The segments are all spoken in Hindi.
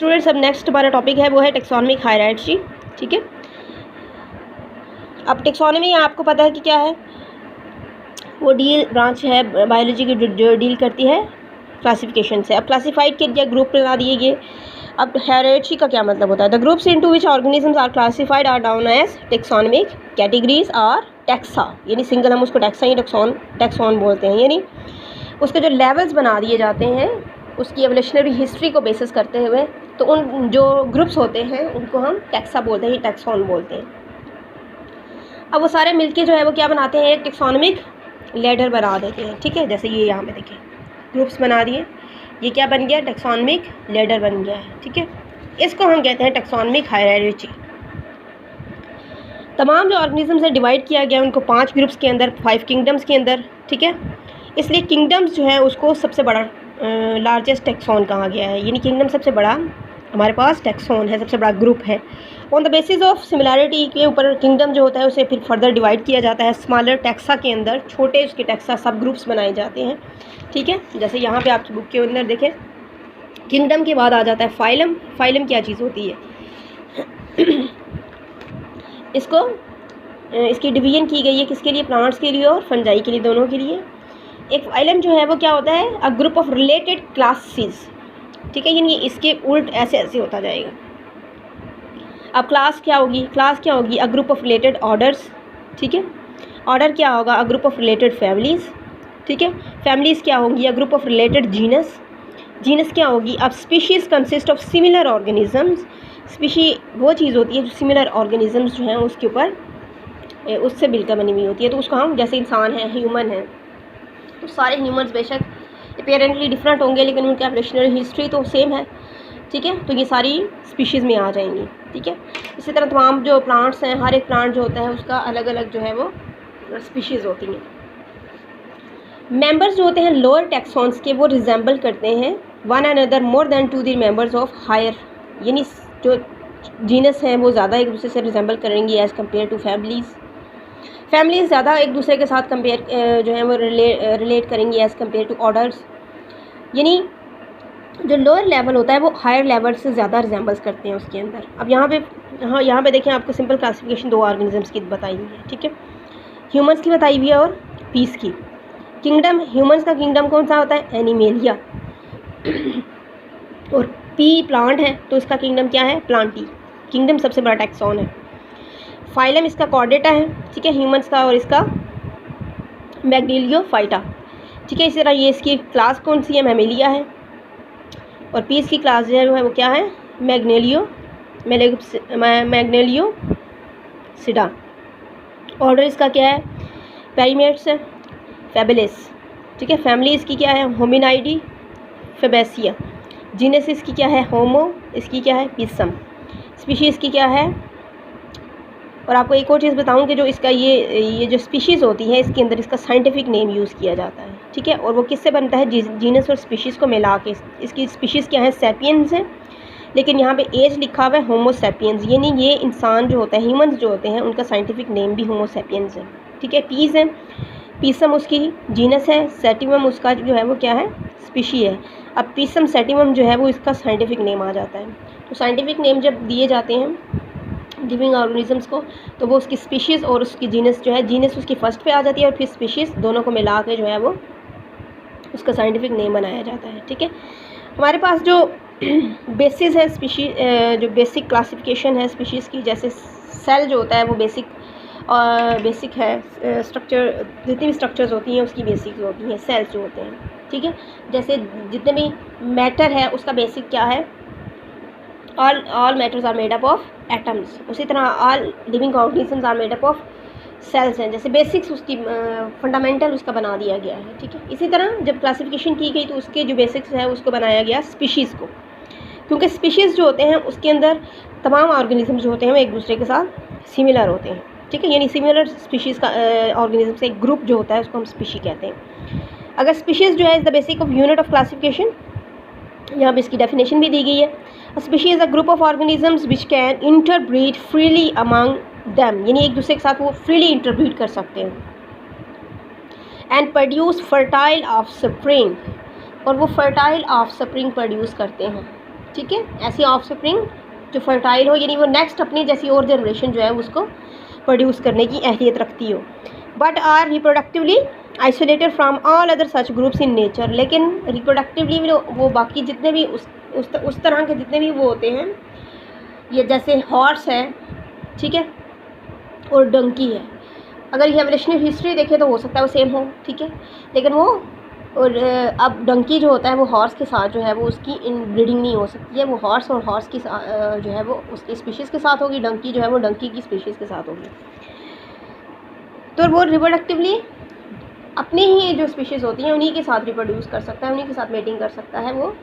स्टूडेंट्स अब नेक्स्ट हमारा टॉपिक है वो है टेक्सोनमिक हायरार्ची। ठीक है, अब टेक्सोनमी आपको पता है कि क्या है, वो ब्रांच है बायोलॉजी की जो डील करती है क्लासिफिकेशन से। अब क्लासिफाइड के लिए ग्रुप बना दिए गए। अब हायरार्ची का क्या मतलब होता है, the groups into which organisms are classified are down as taxonomic categories और टैक्सा, यानी सिंगल हम उसको टैक्सा या टैक्सोन बोलते हैं, यानी उसके जो लेवल्स बना दिए जाते हैं उसकी एवोल्यूशनरी हिस्ट्री को बेसिस करते हुए, तो उन जो ग्रुप्स होते हैं उनको हम टैक्सा बोलते हैं, टैक्सोन बोलते हैं। अब वो सारे मिलके जो है वो क्या बनाते हैं, एक टेक्सोनमिक लैडर बना देते हैं। ठीक है, जैसे ये यहाँ पे देखिए ग्रुप्स बना दिए, ये क्या बन गया, टेक्सोनमिक लैडर बन गया है। ठीक है, इसको हम कहते हैं टेक्सोनमिक हायरार्ची। तमाम जो ऑर्गेनिज्म्स है डिवाइड किया गया उनको 5 ग्रुप्स के अंदर, 5 किंगडम्स के अंदर। ठीक है, इसलिए किंगडम्स जो है उसको सबसे बड़ा लार्जेस्ट टेक्सोन कहा गया है, यानी किंगडम सबसे बड़ा हमारे पास टेक्सोन है, सबसे बड़ा ग्रुप है। On the basis of similarity के ऊपर किंगडम जो होता है उसे फिर फर्दर डिवाइड किया जाता है स्मॉलर टैक्सा के अंदर, छोटे उसके टैक्सा सब ग्रुप्स बनाए जाते हैं। ठीक है, जैसे यहाँ पे आपकी बुक के अंदर देखें, किंगडम के बाद आ जाता है फाइलम। फाइलम क्या चीज़ होती है इसको इसकी डिवीजन की गई है किसके लिए, प्लांट्स के लिए और फंजाई के लिए, दोनों के लिए। एक फाइलम जो है वो क्या होता है, a group of related classes. ठीक है, यानी इसके उल्ट ऐसे ऐसे होता जाएगा। अब क्लास क्या होगी, क्लास क्या होगी, a group of related orders. ठीक है, ऑर्डर क्या होगा, a group of related families. ठीक है, फैमिलीज़ क्या होंगी, a group of related genus. Genus क्या होगी, अब species consist of similar organisms. Species वो चीज़ होती है जो सिमिलर ऑर्गेनिजम्स जो हैं उसके ऊपर उससे मिलकर बनी हुई होती है, तो उसको हम, जैसे इंसान है, ह्यूमन है, तो सारे ह्यूमन्स बेशक अपेरेंटली डिफरेंट होंगे लेकिन उनकी एवोल्यूशनरी हिस्ट्री तो सेम है। ठीक है, तो ये सारी स्पीशीज़ में आ जाएंगी। ठीक है, इसी तरह तमाम जो प्लांट्स हैं, हर एक प्लांट जो होता है उसका अलग अलग जो है वो स्पीशीज़ होती हैं। मेंबर्स जो होते हैं लोअर टैक्सॉन्स के, वो रिजेंबल करते हैं one another more than to the members of higher, यानी जो जीनस हैं वो ज़्यादा एक दूसरे से रिजेंबल करेंगी as compared to families. Families ज़्यादा एक दूसरे के साथ कंपेयर जो है वो रिलेट करेंगी एज़ कम्पेयर टू ऑर्डर्स, यानी जो लोअर लेवल होता है वो हायर लेवल से ज़्यादा रिजेंबल्स करते हैं उसके अंदर। अब यहाँ पे देखें, आपको सिंपल क्लासिफिकेशन 2 ऑर्गेनिजम्स की बताई हुई है। ठीक है, ह्यूमंस की बताई हुई है और पीस की। किंगडम, ह्यूमंस का किंगडम कौन सा होता है, एनिमेलिया, और पी प्लांट है तो इसका किंगडम क्या है, प्लांटी। किंगडम सबसे बड़ा टैक्सॉन है। फाइलम इसका कॉर्डेटा है। ठीक है, ह्यूमंस का, और इसका मैग्नेलियोफाइटा। ठीक है, इसी तरह ये इसकी क्लास कौन सी है, मैमेलिया है, और पीस की क्लास जो है वो क्या है, मैग्नेलियोसिडा। ऑर्डर इसका क्या है, पेरीमेट्स है, फैबुलस। ठीक है, फैमिली इसकी क्या है, होमिनाइडी, फेबेसिया। जीनस इसकी क्या है, होमो, इसकी क्या है, पिसम। स्पीशीज़ इसकी क्या है, और आपको एक और चीज़ बताऊं कि जो इसका ये जो स्पीशीज़ होती है इसके अंदर इसका साइंटिफिक नेम यूज़ किया जाता है। ठीक है, और वो किससे बनता है, जीनस और स्पीशीज़ को मिला के। इसकी स्पीशीज़ क्या है, सैपियंस है, लेकिन यहाँ पे एज लिखा हुआ है होमो सैपियंस, यानी ये इंसान जो होता है, ह्यूमंस जो होते हैं, उनका साइंटिफिक नेम भी होमो सैपियंस है। ठीक है, पीस है, पीसम उसकी जीनस है, सेटिमम उसका जो है वो क्या है, स्पीशी है। अब पीसम सेटिमम जो है वो इसका साइंटिफिक नेम आ जाता है। तो साइंटिफिक नेम जब दिए जाते हैं लिविंग ऑर्गेनिजम्स को, तो वो उसकी स्पीशीज़ और उसकी जीनस जो है, जीनस उसकी फर्स्ट पे आ जाती है और फिर स्पीशीज़, दोनों को मिला के जो है वो उसका साइंटिफिक नेम बनाया जाता है। ठीक है, हमारे पास जो बेसिस है जो बेसिक क्लासिफिकेशन है स्पीशीज़ की, जैसे सेल जो होता है वो बेसिक है, स्ट्रक्चर जितनी भी स्ट्रक्चर्स होती हैं उसकी बेसिक होती हैं सेल्स जो होते हैं। ठीक है, जैसे जितने भी मैटर है उसका बेसिक क्या है, all matters are made up of atoms। उसी तरह all living organisms are made up of cells हैं, जैसे बेसिक्स उसकी फंडामेंटल उसका बना दिया गया है। ठीक है, इसी तरह जब क्लासिफिकेशन की गई तो उसके जो बेसिक्स है उसको बनाया गया स्पीशीज़ को, क्योंकि स्पीशीज़ जो होते हैं उसके अंदर तमाम ऑर्गेनिजम्स जो होते हैं वो एक दूसरे के साथ सिमिलर होते हैं। ठीक है, यानी सिमिलर स्पीशीज़ का ऑर्गेनिज्म से एक ग्रुप जो होता है उसको हम स्पीशी कहते हैं। अगर स्पीशीज़ जो है is the basic of unit of classification, यहाँ पे इसकी डेफिनेशन भी दी गई है। Species is a group of organisms which can interbreed freely among them, यानी एक दूसरे के साथ वो फ्रीली इंटरब्रीड कर सकते हैं। And produce fertile of spring, और वो फर्टाइल ऑफ स्प्रिंग प्रोड्यूस करते हैं। ठीक है, ऐसी ऑफस्प्रिंग जो फर्टाइल हो, यानी वो नेक्स्ट अपनी जैसी और जनरेशन जो है उसको प्रोड्यूस करने की अहलियत रखती हो। But are reproductively isolated from all other such groups in nature, लेकिन रिप्रोडक्टिवली वो बाकी जितने भी उस तरह के जितने भी वो होते हैं, ये जैसे हॉर्स है, ठीक है, और डंकी है, अगर ये एवोल्यूशनरी हिस्ट्री देखें तो हो सकता है वो सेम हो, ठीक है, लेकिन वो और अब डंकी जो होता है वो हॉर्स के साथ जो है वो उसकी इनब्रीडिंग नहीं हो सकती है, वो हॉर्स और हॉर्स की जो है वो उसकी स्पीशीज़ के साथ होगी, डंकी जो है वो डंकी की स्पीशीज़ के साथ होगी। तो वो रिप्रोडक्टिवली अपनी ही जो स्पीशीज़ होती हैं उन्हीं के साथ रिप्रोड्यूस कर सकता है, उन्हीं के साथ मेटिंग कर सकता है, वो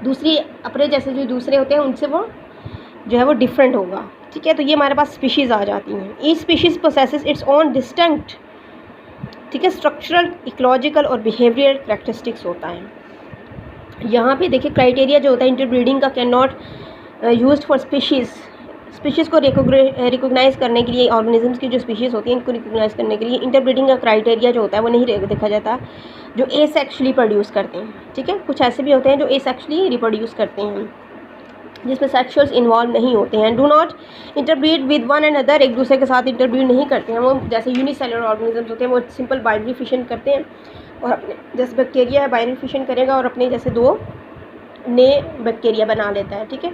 दूसरी अपने जैसे जो दूसरे होते हैं उनसे वो जो है वो डिफरेंट होगा, ठीक है। तो ये हमारे पास स्पीशीज़ आ जाती हैं। Each species possesses its own distinct, ठीक है, स्ट्रक्चरल, इकोलॉजिकल और बिहेवियरल कैरेक्टरिस्टिक्स होता है। यहाँ पे देखिए क्राइटेरिया जो होता है इंटरब्रीडिंग का, can not used for species को रिकोगनाइज़ करने के लिए, ऑर्गेनिजम्स की जो स्पीशीज़ होती हैं इनको रिकोगनाइज़ करने के लिए इंटरब्रीडिंग का क्राइटेरिया जो होता है वो नहीं देखा जाता, जो एसेक्सुअली प्रोड्यूस करते हैं, ठीक है। कुछ ऐसे भी होते हैं जो एसेक्सुअली रिप्रोड्यूस करते हैं जिसमें सेक्सुअल्स इन्वॉल्व नहीं होते हैं। Do not interbreed with one and other, एक दूसरे के साथ इंटरब्रीड नहीं करते हैं। वो जैसे यूनिसेलुलर ऑर्गेनिजम्स होते हैं वो सिंपल बाइनरी फिशन करते हैं, और अपने जैसे बैक्टीरिया है बाइनरी फिशन करेगा और अपने जैसे 2 नए बैक्टीरिया बना लेता है, ठीक है,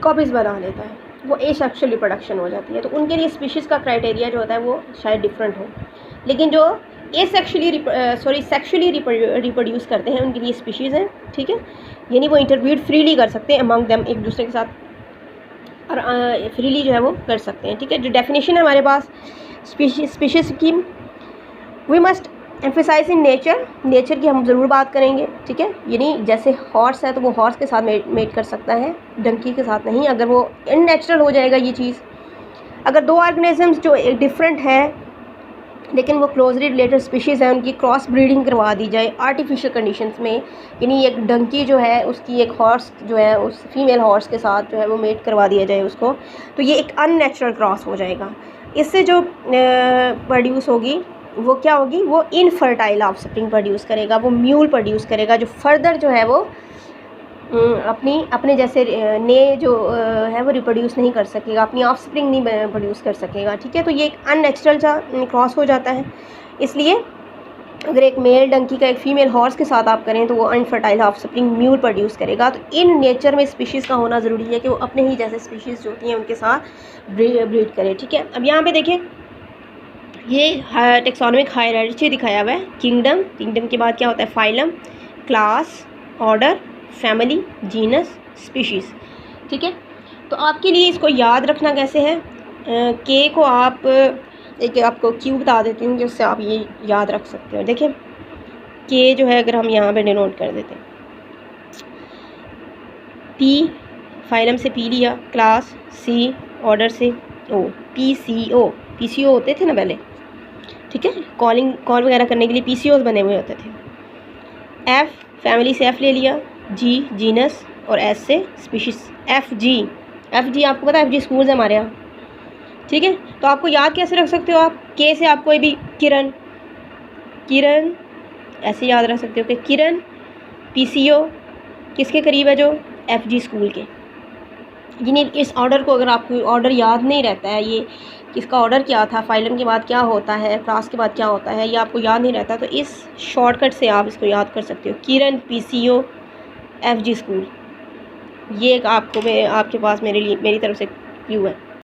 कॉपीज़ बना लेता है, वो एसेक्सुअल रिप्रोडक्शन हो जाती है। तो उनके लिए स्पीशीज़ का क्राइटेरिया जो होता है वो शायद डिफरेंट हो, लेकिन जो सेक्शुअली रिप्रोड्यूस करते हैं उनके लिए स्पीशीज़ हैं, ठीक है, यानी वो इंटरब्रीड फ्रीली कर सकते हैं अमंग देम, एक दूसरे के साथ और फ्रीली जो है वो कर सकते हैं, ठीक है। जो डेफिनेशन है हमारे पास स्पीशीज़ की, we must emphasise in nature की हम ज़रूर बात करेंगे, ठीक है, यानी जैसे हॉर्स है तो वो हॉर्स के साथ मेट कर सकता है, डंकी के साथ नहीं, अगर वो अननेचुरल हो जाएगा ये चीज़। अगर 2 ऑर्गेनिजम्स जो एक डिफरेंट है लेकिन वो क्लोजली रिलेटेड स्पीशीज़ है, उनकी क्रॉस ब्रीडिंग करवा दी जाए आर्टिफिशियल कंडीशंस में, यानी एक डंकी जो है उसकी एक हॉर्स जो है उस फीमेल हॉर्स के साथ जो है वो मेट करवा दिया जाए उसको, तो ये एक अननेचुरल क्रॉस हो जाएगा। इससे जो प्रोड्यूस होगी वो क्या होगी, वो इनफर्टाइल ऑफस्प्रिंग प्रोड्यूस करेगा, वो म्यूल प्रोड्यूस करेगा, जो फर्दर जो है वो अपने जैसे ने जो है वो रिप्रोड्यूस नहीं कर सकेगा, अपनी ऑफस्प्रिंग नहीं प्रोड्यूस कर सकेगा, ठीक है। तो ये एक अननेचुरल सा क्रॉस हो जाता है। इसलिए अगर एक मेल डंकी का एक फीमेल हॉर्स के साथ आप करें तो वो अनफर्टाइल ऑफस्प्रिंग म्यूल प्रोड्यूस करेगा। तो इन नेचर में स्पीशीज़ का होना ज़रूरी है कि वो अपने ही जैसे स्पीशीज़ जो होती हैं उनके साथ ब्रीड करे, ठीक है। अब यहाँ पे देखिए ये टेक्सोनोमिक हायरार्ची दिखाया हुआ है। किंगडम के बाद क्या होता है, phylum, class, order, family, genus, species, ठीक है। तो आपके लिए इसको याद रखना कैसे है, के को आप एक आपको क्यू बता देती हूँ जिससे आप ये याद रख सकते हो। देखिए के जो है अगर हम यहाँ पे डिनोट कर देते हैं, पी फाइलम से पी लिया, क्लास सी, ऑर्डर से ओ, पीसीओ होते थे ना पहले, ठीक है, कॉल वगैरह करने के लिए पीसीओज बने हुए होते थे। एफ फैमिली से एफ ले लिया, जी जीनस और एस से स्पीशीज़। एफ जी आपको पता है FG स्कूल्स है हमारे यहाँ, ठीक है। तो आपको याद कैसे रख सकते हो आप, के से आप कोई भी किरण ऐसे याद रख सकते हो कि किरण PCO किसके करीब है, जो FG स्कूल के। यानी इस ऑर्डर को अगर आपको ऑर्डर याद नहीं रहता है, ये किसका ऑर्डर क्या था, फाइलम के बाद क्या होता है, क्लास के बाद क्या होता है, ये आपको याद नहीं रहता, तो इस शॉर्टकट से आप इसको याद कर सकते हो, किरण PCO FG स्कूल। ये एक आपको आपके पास मेरी तरफ से क्यू है।